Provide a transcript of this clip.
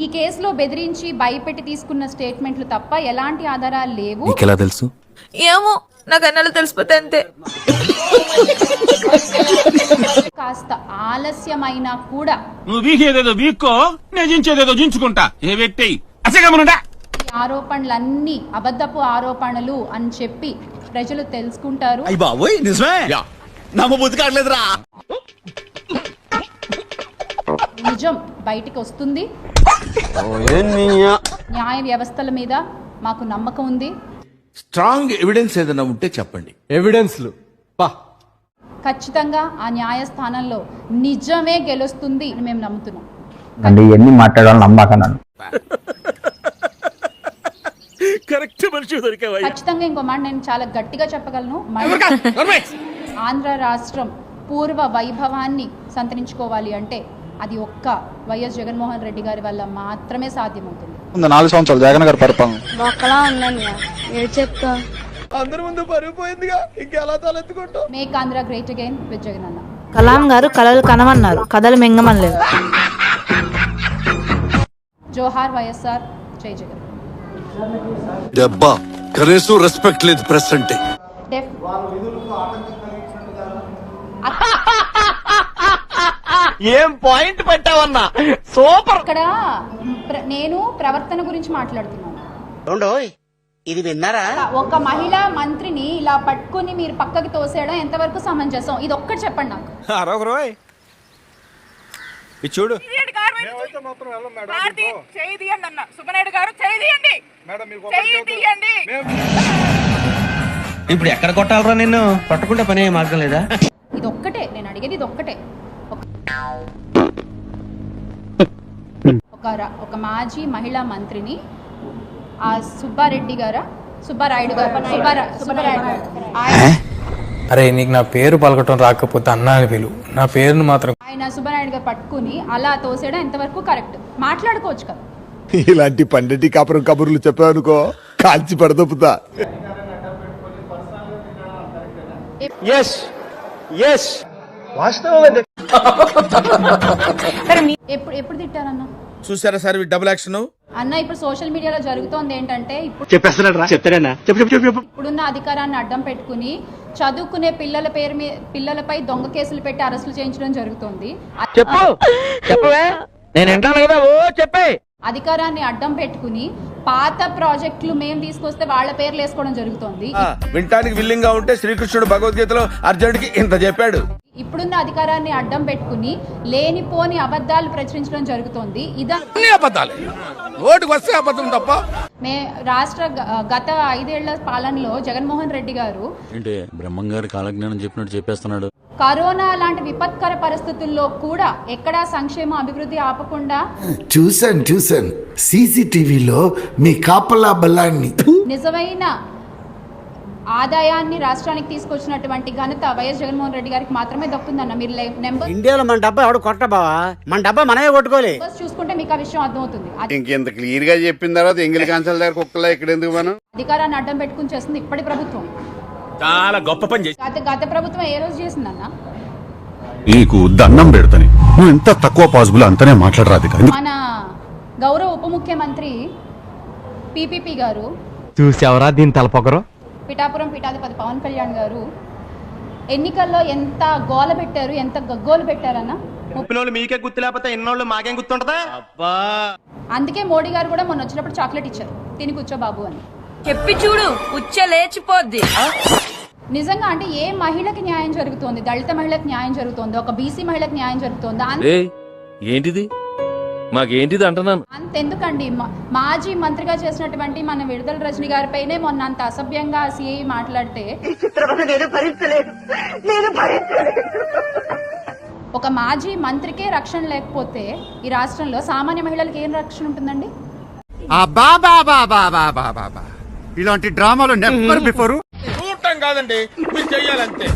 ఈ కేసులో బెదిరించి భయపెట్టి తీసుకున్న స్టేట్మెంట్లు తప్ప ఎలాంటి ఆధారాలు లేవు. నీకెలా తెలుసు? ఏమో నాకు అన్నలు తెలిసిపోతే అంతే. కాస్త ఆలస్యమైనా కూడా నువ్వు వీకేదేదో వీక్కో, నేను జించేదేదో జించుకుంటా. ఏ వ్యక్తి అసగమనుండా ఈ ఆరోపణలన్నీ అబద్ధపు ఆరోపణలు అని చెప్పి ప్రజలు తెలుసుకుంటారు. అయ్య బాబోయ్ నిజమే, నమ్మబుద్ధి కావట్లేదురా. నిజం బయటికి వస్తుంది. న్యాయ వ్యవస్థల మీద మాకు నమ్మకం ఉంది. స్ట్రాంగ్ ఎవిడెన్స్ ఏదైనా ఉంటే చెప్పండి. ఎవిడెన్స్లు ఖచ్చితంగా ఆ న్యాయస్థానంలో నిజమే గెలుస్తుంది అని మేము నమ్ముతున్నాం. అంటే ఇవన్నీ మాట్లాడాలని నమ్మకన్నాను. కరెక్ట్ మనిషి దొరికావా? ఖచ్చితంగా ఇంకో మాట నేను చాలా గట్టిగా చెప్పగలను. ఆంధ్ర రాష్ట్రం పూర్వ వైభవాన్ని సంతరించుకోవాలి అంటే అది ఒక్క వైఎస్ జగన్మోహన్ రెడ్డి గారి వల్ల మాత్రమే సాధ్యమవుతుంది. 4 సంవత్సరాలు జగన్ గారి పరిపాలన ఒకలా ఉందండి. ఏం చెప్తా, అందరి ముందు పరిగిపోయిందిగా, ఇంకెలా తలెత్తుకుంటాం. Make Andhra great again with Jagan అన్న. కలాం గారు కలలు కనమన్నారు, కథలు మింగమనలేదు. జోహార్ వైఎస్ఆర్, జై జగన్. దెబ్బ కనీసం రెస్పెక్ట్ లేదు ప్రెస్ అంటే. ఏం పాయింట్ పెట్టావన్నా, సూపర్. ఇక్కడ నేను ప్రవర్తన గురించి మాట్లాడుతున్నాను. ఇది విన్నారా? ఒక మహిళా మంత్రిని ఇలా పట్టుకుని మీరు పక్కకి తోసేయడం ఎంతవరకు సమంజసం? ఇది ఒక్కటి చెప్పండి నాకు. చూడు ఇప్పుడు ఎక్కడ కొట్టాలరా నిన్ను? పట్టుకుంటే పని మార్గం లేదా? ఇది ఒక్కటే నేను అడిగేది, ఇది ఒక్కటే. ఒక మాజీ మహిళా మంత్రిని ఆ సుబ్బారాయుడు గారు అరే నీకు నా పేరు పలకటం రాకపోతే అన్నా అని పిలు, నా పేరును మాత్రం. ఆయన సుబ్బారాయుడు గారు పట్టుకుని అలా తోసేయడం ఎంతవరకు కరెక్ట్? మాట్లాడుకోవచ్చు కదా. ఇలాంటి పండిటి కాపురం కబుర్లు చెప్పావనుకో, కాల్చి పడదొప్పుతా. ఎప్పుడు తిట్టారన్న? చూసారా సార్ డబుల్ యాక్షన్ అన్న ఇప్పుడు సోషల్ మీడియాలో జరుగుతోంది ఏంటంటే, ఇప్పుడున్న అధికారాన్ని అడ్డం పెట్టుకుని చదువుకునే పిల్లలపై దొంగ కేసులు పెట్టి అరెస్టులు చేయించడం జరుగుతోంది. అధికారాన్ని అడ్డం పెట్టుకుని పాత ప్రాజెక్టులు మేము తీసుకొస్తే వాళ్ళ పేర్లు వేసుకోవడం జరుగుతోంది. వింటానికి విల్లింగ్ గా ఉంటే శ్రీకృష్ణుడు భగవద్గీతలో అర్జునుడికి ఇంత చెప్పాడు. ఇప్పుడున్న అధికారాన్ని అడ్డం పెట్టుకుని లేనిపోని అబద్ధాలు ప్రచురించడం జరుగుతోంది. రాష్ట్ర గత 5 ఏళ్ల పాలనలో జగన్మోహన్ రెడ్డి గారు బ్రహ్మంగారి కాలజ్ఞానం చెప్పినట్టు చెప్పేస్తున్నాడు. కరోనా లాంటి విపత్కర పరిస్థితుల్లో కూడా ఎక్కడా సంక్షేమ అభివృద్ధి ఆపకుండా చూశాను సీసీటీవీలో మీ కాపలా బలాన్ని నిజమైన ఆదాయాన్ని రాష్ట్రానికి తీసుకొచ్చినటువంటి ఘనత వైఎస్ జగన్మోహన్ రెడ్డి గారికి మాత్రమే దక్కుతుందన్న. మీరు ఇండియాలో మన డబ్బా ఎవడు కొట్ట బావా, మన డబ్బా మనమే కొట్టుకోలే. చూసుకుంటే మీకు ఆ విషయం అర్థమవుతుంది. ఇంకెంత క్లియర్ గా చెప్పిన తర్వాత ఎంగిలి కాన్సల్ దగ్గర కుక్కలా ఇక్కడ ఎందుకు మనం అధికారాన్ని అడ్డం పెట్టుకుని చేస్తుంది ఇప్పటి ప్రభుత్వం. చాలా గొప్ప పని చేసి గత ప్రభుత్వం ఏ రోజు చేసిందన్న? నీకు దండం పెడతాను, నువ్వు ఎంత తక్కువ పాసిబుల్ అంతనే మాట్లాడరాదు. మన గౌరవ ఉప ముఖ్యమంత్రి పిపిపి గారు చూసావరా దీని తలపొగరు. పిఠాపురం పీఠాధిపతి పవన్ కళ్యాణ్ గారు ఎన్నికల్లో ఎంత గోల పెట్టారు, ఎంత గగ్గోలు పెట్టారన్న. మీకే గుర్తు లేకపోతే ఎన్నోళ్ళు మాకేం గుర్తుంటదా? అందుకే మోడీ గారు కూడా మొన్న వచ్చినప్పుడు చాక్లెట్ ఇచ్చారు, తిని కూర్చో బాబు అని చెప్పి చూడు, ఉచ్చ లేచిపోద్ది. నిజంగా అంటే ఏ మహిళకి న్యాయం జరుగుతోంది? దళిత మహిళకి న్యాయం జరుగుతోంది, ఒక బీసీ మహిళకి న్యాయం జరుగుతోంది. ఏంటిది మాకేంటిది అంటున్నాను. అంతెందుకండి, మాజీ మంత్రిగా చేసినటువంటి మన విడుదల రజని గారిపైనే మొన్న అంత అసభ్యంగా సిఐ మాట్లాడితే ఒక మాజీ మంత్రికే రక్షణ లేకపోతే ఈ రాష్ట్రంలో సామాన్య మహిళలకు ఏం రక్షణ ఉంటుందండి? ఇలాంటి డ్రామాలు నెవర్ బిఫోర్ చూడటం కాదండి, మీరు చెయ్యాలంతే.